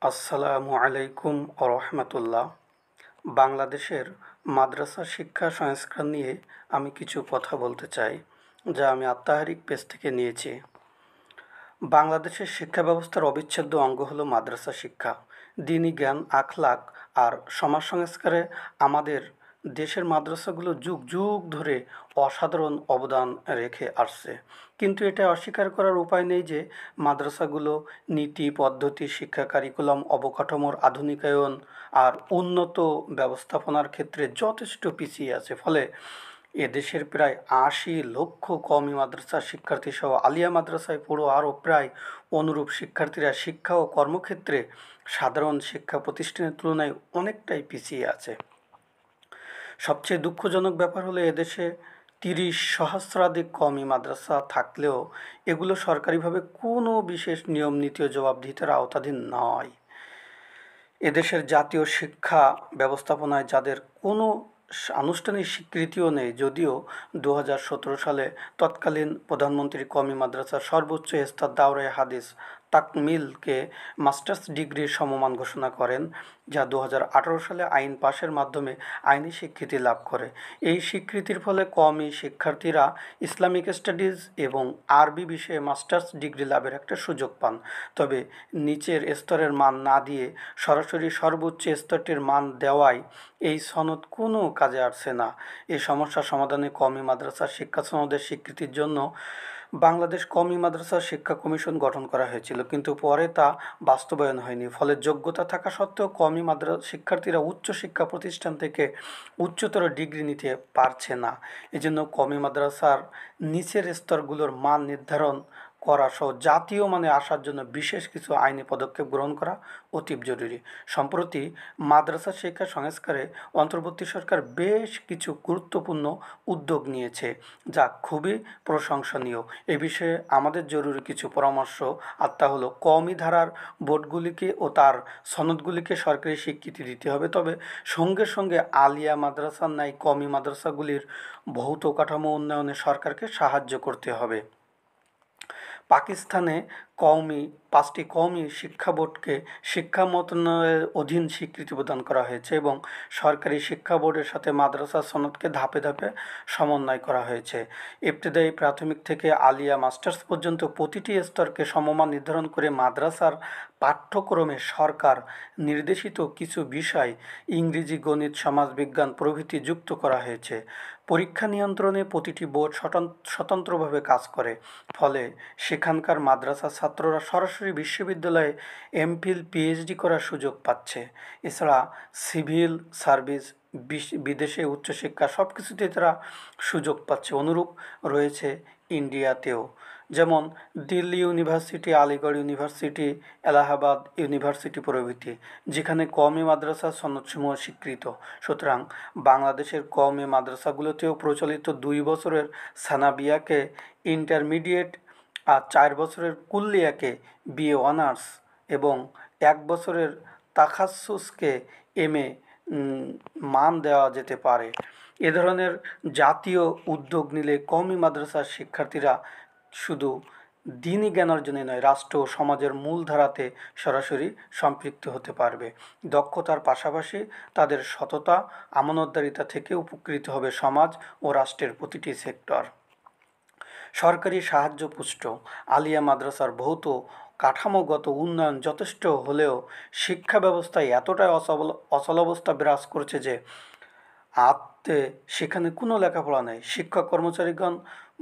আসসালামু আলাইকুম রহমতুল্লাহ। বাংলাদেশের মাদ্রাসা শিক্ষা সংস্কার নিয়ে আমি কিছু কথা বলতে চাই, যা আমি আত্মাহারিক পেজ থেকে নিয়েছি। বাংলাদেশের শিক্ষা ব্যবস্থার অবিচ্ছেদ্য অঙ্গ হলো মাদ্রাসা শিক্ষা। দ্বীনি জ্ঞান, আখলাক আর সমাজ সংস্কারে আমাদের দেশের মাদ্রাসাগুলো যুগ যুগ ধরে অসাধারণ অবদান রেখে আসছে। কিন্তু এটা অস্বীকার করার উপায় নেই যে মাদ্রাসাগুলো নীতি, পদ্ধতি, শিক্ষা কারিকুলাম, অবকাঠামোর আধুনিকায়ন আর উন্নত ব্যবস্থাপনার ক্ষেত্রে যথেষ্ট পিছিয়ে আছে। ফলে এদেশের প্রায় ৮০ লক্ষ কওমি মাদ্রাসার শিক্ষার্থীসহ আলিয়া মাদ্রাসায় পড়ো আরও প্রায় অনুরূপ শিক্ষার্থীরা শিক্ষা ও কর্মক্ষেত্রে সাধারণ শিক্ষা প্রতিষ্ঠানের তুলনায় অনেকটাই পিছিয়ে আছে। সবচেয়ে দুঃখজনক ব্যাপার হলো এদেশে ৩০ সহস্রাধিক কওমি মাদ্রাসা থাকলেও এগুলো সরকারিভাবে কোনো বিশেষ নিয়ম নীতি ও জবাবদিহিতার আওতাধীন নয়। এদেশের জাতীয় শিক্ষা ব্যবস্থাপনায় যাদের কোনো আনুষ্ঠানিক স্বীকৃতিও নেই, যদিও ২০১৭ সালে তৎকালীন প্রধানমন্ত্রী কওমি মাদ্রাসার সর্বোচ্চ স্তর দাওরায়ে হাদিস তাকমিলকে মাস্টার্স ডিগ্রির সমমান ঘোষণা করেন, যা ২০১৮ সালে আইন পাশের মাধ্যমে আইনি স্বীকৃতি লাভ করে। এই স্বীকৃতির ফলে কওমি শিক্ষার্থীরা ইসলামিক স্টাডিজ এবং আরবি বিষয়ে মাস্টার্স ডিগ্রি লাভের একটা সুযোগ পান। তবে নিচের স্তরের মান না দিয়ে সরাসরি সর্বোচ্চ স্তরটির মান দেওয়ায় এই সনদ কোনো কাজে আসছে না। এই সমস্যা সমাধানে কওমি মাদ্রাসার শিক্ষা সনদের স্বীকৃতির জন্য বাংলাদেশ কওমি মাদ্রাসা শিক্ষা কমিশন গঠন করা হয়েছিল, কিন্তু পরে তা বাস্তবায়ন হয়নি। ফলে যোগ্যতা থাকা সত্ত্বেও কওমি মাদ্রাসা শিক্ষার্থীরা উচ্চ শিক্ষা প্রতিষ্ঠান থেকে উচ্চতর ডিগ্রি নিতে পারছে না। এজন্য কওমি মাদ্রাসার নিচের স্তরগুলোর মান নির্ধারণ করা সহ জাতীয় মানে আসার জন্য বিশেষ কিছু আইনি পদক্ষেপ গ্রহণ করা অতীব জরুরি। সম্প্রতি মাদ্রাসা শিক্ষা সংস্কারে অন্তর্বর্তী সরকার বেশ কিছু গুরুত্বপূর্ণ উদ্যোগ নিয়েছে, যা খুবই প্রশংসনীয়। এ বিষয়ে আমাদের জরুরি কিছু পরামর্শ, আর তা হলো কওমি ধারার বোর্ডগুলিকে ও তার সনদগুলিকে সরকারি স্বীকৃতি দিতে হবে। তবে সঙ্গে সঙ্গে আলিয়া মাদ্রাসার ন্যায় কওমি মাদ্রাসাগুলির ভৌত কাঠামো উন্নয়নে সরকারকে সাহায্য করতে হবে। পাকিস্তানে 5টি কওমি শিক্ষা বোর্ডকে শিক্ষা মন্ত্রণালয়ের অধীন স্বীকৃতি প্রদান করা হয়েছে এবং সরকারি শিক্ষা বোর্ডের সাথে মাদ্রাসা সনদকে ধাপে ধাপে সমন্বয় করা হয়েছে। ইবতেদায়ী প্রাথমিক থেকে আলিয়া মাস্টার্স পর্যন্ত প্রতিটি স্তরকে সমমান নির্ধারণ করে মাদ্রাসার পাঠ্যক্রমে সরকার নির্দেশিত কিছু বিষয়, ইংরেজি, গণিত, সমাজবিজ্ঞান প্রভৃতি যুক্ত করা হয়েছে। পরীক্ষা নিয়ন্ত্রণে প্রতিটি বোর্ড স্বতন্ত্রভাবে কাজ করে। ফলে সেখানকার মাদ্রাসার ছাত্ররা সরাসরি বিশ্ববিদ্যালয়ে এমফিল, পিএইচডি করার সুযোগ পাচ্ছে। এছাড়া সিভিল সার্ভিস, বিদেশে উচ্চশিক্ষা সব কিছুতেই তারা সুযোগ পাচ্ছে। অনুরূপ রয়েছে ইন্ডিয়াতেও, যেমন Delhi university, Aligarh university, Allahabad university প্রভৃতি, যেখানে কওমি মাদ্রাসার সনদসমূহ স্বীকৃত। সুতরাং বাংলাদেশের কওমি মাদ্রাসাগুলোতেও প্রচলিত 2 বছরের সানাবিয়াকে ইন্টারমিডিয়েট আর 4 বছরের কুল্লিয়াকে বিএ অনার্স এবং 1 বছরের তাখাসুসকে এমএ মান দেওয়া যেতে পারে। এ ধরনের জাতীয় উদ্যোগ নিলে কওমি মাদ্রাসার শিক্ষার্থীরা শুধু দ্বীনি জ্ঞান অর্জনে নয়, রাষ্ট্র ও সমাজের মূল ধারাতে সরাসরি সম্পৃক্ত হতে পারবে। দক্ষতার পাশাপাশি তাদের সততা, আমানতদারিতা থেকে উপকৃত হবে সমাজ ও রাষ্ট্রের প্রতিটি সেক্টর। সরকারি সাহায্যপুষ্ট আলিয়া মাদ্রাসার ভৌত কাঠামোগত উন্নয়ন যথেষ্ট হলেও শিক্ষা ব্যবস্থায় এতটাই অচলাবস্থা বিরাজ করছে যে আদতে সেখানে কোনো লেখাপড়া নেই। শিক্ষক কর্মচারীগণ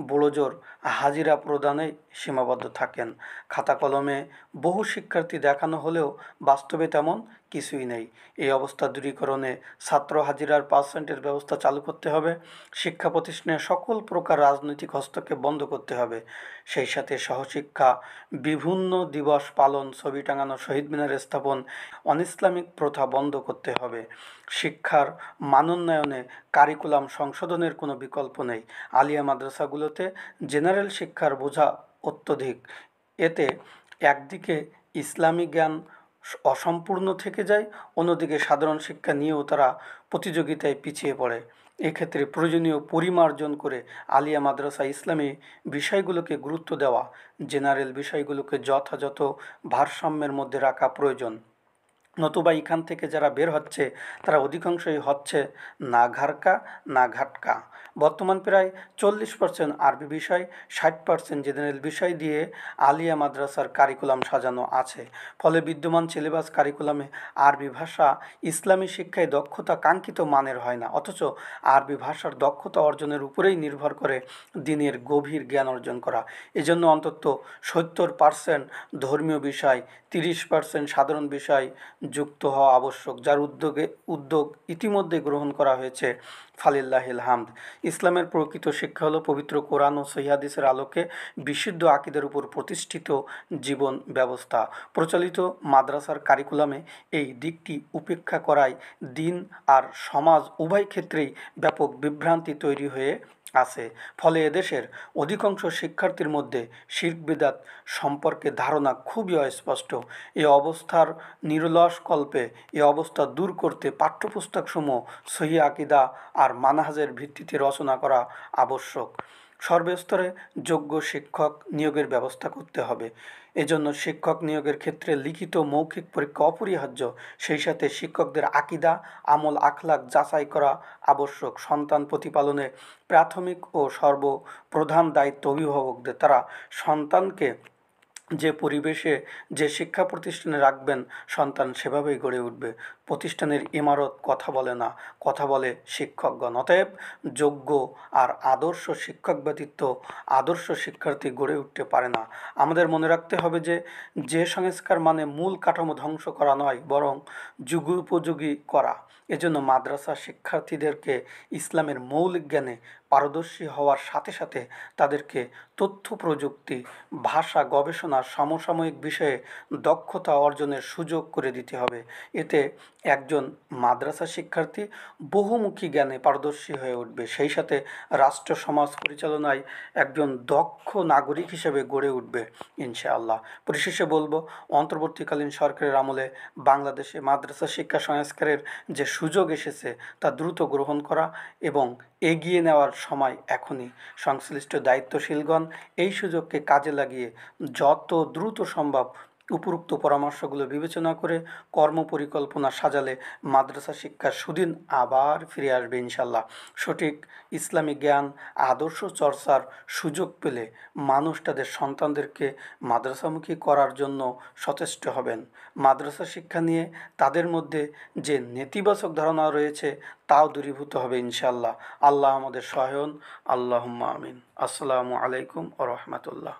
বড়জোর হাজিরা প্রদানে সীমাবদ্ধ থাকেন। খাতা কলমে বহু শিক্ষার্থী দেখানো হলেও বাস্তবে তেমন কিছুই নেই। এই অবস্থা দূরীকরণে ছাত্র হাজিরার পার্সেন্টের ব্যবস্থা চালু করতে হবে। শিক্ষা প্রতিষ্ঠানে সকল প্রকার রাজনৈতিক হস্তক্ষেপ বন্ধ করতে হবে। সেই সাথে সহশিক্ষা, বিভিন্ন দিবস পালন, ছবি টাঙানো, শহীদ মিনার স্থাপন, অনইসলামিক প্রথা বন্ধ করতে হবে। শিক্ষার মানোন্নয়নে কারিকুলাম সংশোধনের কোনো বিকল্প নেই। আলিয়া মাদ্রাসাগুলোতে জেনারেল শিক্ষার বোঝা অত্যধিক। এতে একদিকে ইসলামী জ্ঞান অসম্পূর্ণ থেকে যায়, অন্যদিকে সাধারণ শিক্ষা নিয়েও তারা প্রতিযোগিতায় পিছিয়ে পড়ে। এক্ষেত্রে প্রয়োজনীয় পরিমার্জন করে আলিয়া মাদ্রাসা ইসলামী বিষয়গুলোকে গুরুত্ব দেওয়া, জেনারেল বিষয়গুলোকে যথাযথ ভারসাম্যের মধ্যে রাখা প্রয়োজন। নতুবা এখান থেকে যারা বের হচ্ছে তারা অধিকাংশই হচ্ছে না ঘাড়কা না ঘাটকা। বর্তমান প্রায় 40% আরবি বিষয়, 60% জেনারেল বিষয় দিয়ে আলিয়া মাদ্রাসার কারিকুলাম সাজানো আছে। ফলে বিদ্যমান সিলেবাস কারিকুলামে আরবি ভাষা ইসলামী শিক্ষায় দক্ষতা কাঙ্ক্ষিত মানের হয় না, অথচ আরবি ভাষার দক্ষতা অর্জনের উপরেই নির্ভর করে দিনের গভীর জ্ঞান অর্জন করা। এজন্য অন্তত 70% ধর্মীয় বিষয়, 30% সাধারণ বিষয় যুক্ত হওয়া আবশ্যক, যার উদ্যোগ ইতিমধ্যে গ্রহণ করা হয়েছে। ফালিল্লাহিল হামদ। ইসলামের প্রকৃত শিক্ষা হলো পবিত্র কোরআন ও সহিহ হাদিসের আলোকে বিশুদ্ধ আকীদার উপর প্রতিষ্ঠিত জীবন ব্যবস্থা। প্রচলিত মাদ্রাসার কারিকুলামে এই দিকটি উপেক্ষা করায় দিন আর সমাজ উভয় ক্ষেত্রেই ব্যাপক বিভ্রান্তি তৈরি হয়ে আছে। ফলে এদেশের অধিকাংশ শিক্ষার্থীর মধ্যে শিরক বিদআত সম্পর্কে ধারণা খুবই অস্পষ্ট। এ অবস্থার নিরলস কল্পে এ অবস্থা দূর করতে পাঠ্যপুস্তকসমূহ সহিহ আকীদা আর মানহাজের ভিত্তিতে রচনা করা আবশ্যক। সর্বস্তরে যোগ্য শিক্ষক নিয়োগের ব্যবস্থা করতে হবে। এজন্য শিক্ষক নিয়োগের ক্ষেত্রে লিখিত মৌখিক পরীক্ষা অপরিহার্য। সেই সাথে শিক্ষকদের আকীদা, আমল, আখলাক যাচাই করা আবশ্যক। সন্তান প্রতিপালনে প্রাথমিক ও সর্বপ্রধান দায়িত্ব অভিভাবকদের। তারা সন্তানকে যে পরিবেশে, যে শিক্ষা প্রতিষ্ঠানে রাখবেন, সন্তান সেভাবেই গড়ে উঠবে। প্রতিষ্ঠানের ইমারত কথা বলে না, কথা বলে শিক্ষকগণ। অতএব যোগ্য আর আদর্শ শিক্ষক ব্যতীত আদর্শ শিক্ষার্থী গড়ে উঠতে পারে না। আমাদের মনে রাখতে হবে যে সংস্কার মানে মূল কাঠামো ধ্বংস করা নয়, বরং যুগোপযোগী করা। এজন্য মাদ্রাসা শিক্ষার্থীদেরকে ইসলামের মৌলিক জ্ঞানে পারদর্শী হওয়ার সাথে সাথে তাদেরকে তথ্য প্রযুক্তি, ভাষা, গবেষণা, সমসাময়িক বিষয়ে দক্ষতা অর্জনের সুযোগ করে দিতে হবে। এতে একজন মাদ্রাসা শিক্ষার্থী বহুমুখী জ্ঞানে পারদর্শী হয়ে উঠবে, সেই সাথে রাষ্ট্র সমাজ পরিচালনায় একজন দক্ষ নাগরিক হিসেবে গড়ে উঠবে ইনশাআল্লাহ। পরিশেষে বলবো, অন্তর্বর্তীকালীন সরকারের আমলে বাংলাদেশে মাদ্রাসা শিক্ষা সংস্কারের যে সুযোগ এসেছে তা দ্রুত গ্রহণ করা এবং এগিয়ে নেওয়ার সময় এখনই। সংশ্লিষ্ট দায়িত্বশীলগণ এই সুযোগকে কাজে লাগিয়ে যত দ্রুত সম্ভব উপরোক্ত পরামর্শগুলো বিবেচনা করে কর্মপরিকল্পনা সাজালে মাদ্রাসা শিক্ষার সুদিন আবার ফিরে আসবে ইনশাল্লাহ। সঠিক ইসলামী জ্ঞান, আদর্শ চর্চার সুযোগ পেলে মানুষ তাদের সন্তানদেরকে মাদ্রাসামুখী করার জন্য সচেষ্ট হবেন। মাদ্রাসা শিক্ষা নিয়ে তাদের মধ্যে যে নেতিবাচক ধারণা রয়েছে তাও দূরীভূত হবে ইনশাল্লাহ। আল্লাহ আমাদের সহায় হন। আল্লাহুম্মা আমিন। আসসালামু আলাইকুম ওয়া রাহমাতুল্লাহ।